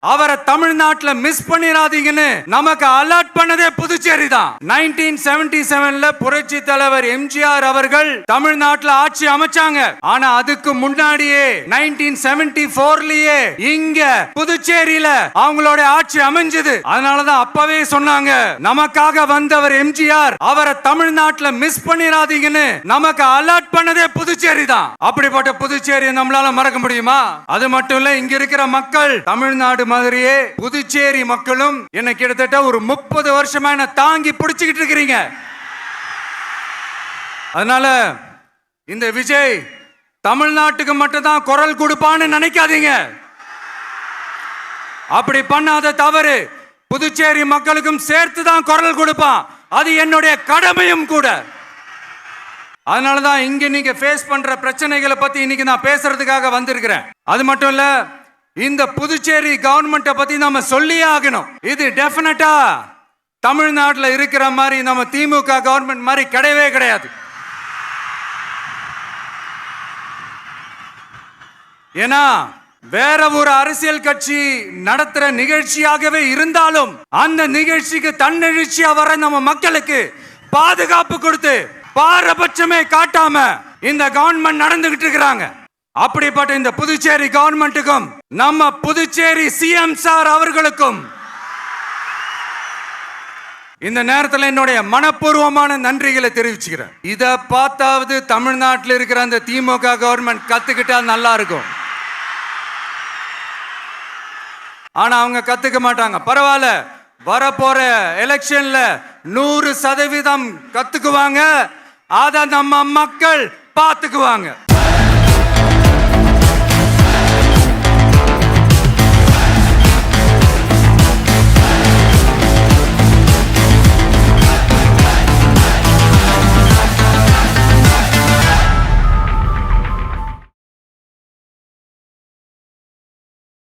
அவரை தமிழ்நாட்டுல மிஸ் பண்ணிராதீங்கன்னு நமக்கு அலர்ட் பண்ணதே புதுச்சேரி தான். 1977ல புரட்சி தலைவர் எம்ஜிஆர் அவர்கள் தமிழ்நாட்டுல ஆட்சி அமைச்சாங்க. ஆனா அதுக்கு முன்னாடியே 1974லயே இங்க புதுச்சேரியில அவங்களோட ஆட்சி அமைஞ்சது. அதனாலதான் அப்பவே சொன்னாங்க, நமக்காக வந்தவர் எம்ஜிஆர், அவரை தமிழ்நாட்டுல மிஸ் பண்ணிராதீங்கன்னு நமக்கு அலர்ட் பண்ணதே புதுச்சேரி தான். அப்படிப்பட்ட புதுச்சேரியை நம்மளால மறக்க முடியுமா? அது மட்டும் இல்ல, இங்க இருக்கிற மக்கள் தமிழ்நாடு மாதிரியே புதுச்சேரி மக்களும் என்ன கிட்டத்தட்ட ஒரு 30 வருஷமா என்ன தாங்கி பிடிச்சுக்கிட்டு இருக்கிறீங்க. அதனால இந்த விஜய் தமிழ்நாட்டுக்கு மட்டும் தான் குரல் கொடுப்பான்னு நினைக்காதீங்க. அப்படி பண்ணாத தவறு. புதுச்சேரி மக்களுக்கும் சேர்த்து தான் குரல் கொடுப்பான். அது என்னுடைய கடமையும் கூட. அதனாலதான் இங்க நீங்க ஃபேஸ் பண்ற பிரச்சனைகளை பத்தி இன்னைக்கு நான் பேசுறதுக்காக வந்திருக்கிறேன். அது மட்டும் இல்ல, இந்த புதுச்சேரி கவர்மெண்ட்டை பத்தி நாம சொல்லியே ஆகணும். இது டெஃபினட்டா தமிழ்நாட்டில் இருக்கிற மாதிரி நம்ம திமுக கவர்மெண்ட் மாதிரி கிடையவே கிடையாது. ஏன்னா வேற ஒரு அரசியல் கட்சி நடத்துற நிகழ்ச்சியாகவே இருந்தாலும் அந்த நிகழ்ச்சிக்கு தன்னெழுச்சியா வர நம்ம மக்களுக்கு பாதுகாப்பு கொடுத்து பாரபட்சமே காட்டாம இந்த கவர்மெண்ட் நடந்துகிட்டு இருக்கிறாங்க. அப்படிப்பட்ட இந்த புதுச்சேரி கவர்மெண்ட்டுக்கும் நம்ம புதுச்சேரி சிஎம் சார் அவர்களுக்கும் இந்த நேரத்தில் என்னுடைய மனப்பூர்வமான நன்றிகளை தெரிவிச்சுக்கிறேன். இதை பார்த்தாவது தமிழ்நாட்டில் இருக்கிற அந்த திமுக கவர்மெண்ட் கத்துக்கிட்டா நல்லா இருக்கும். ஆனா அவங்க கத்துக்க மாட்டாங்க. பரவாயில்ல, வரப்போற எலெக்ஷன்ல 100% கத்துக்குவாங்க. அத நம்ம மக்கள் பார்த்துக்குவாங்க.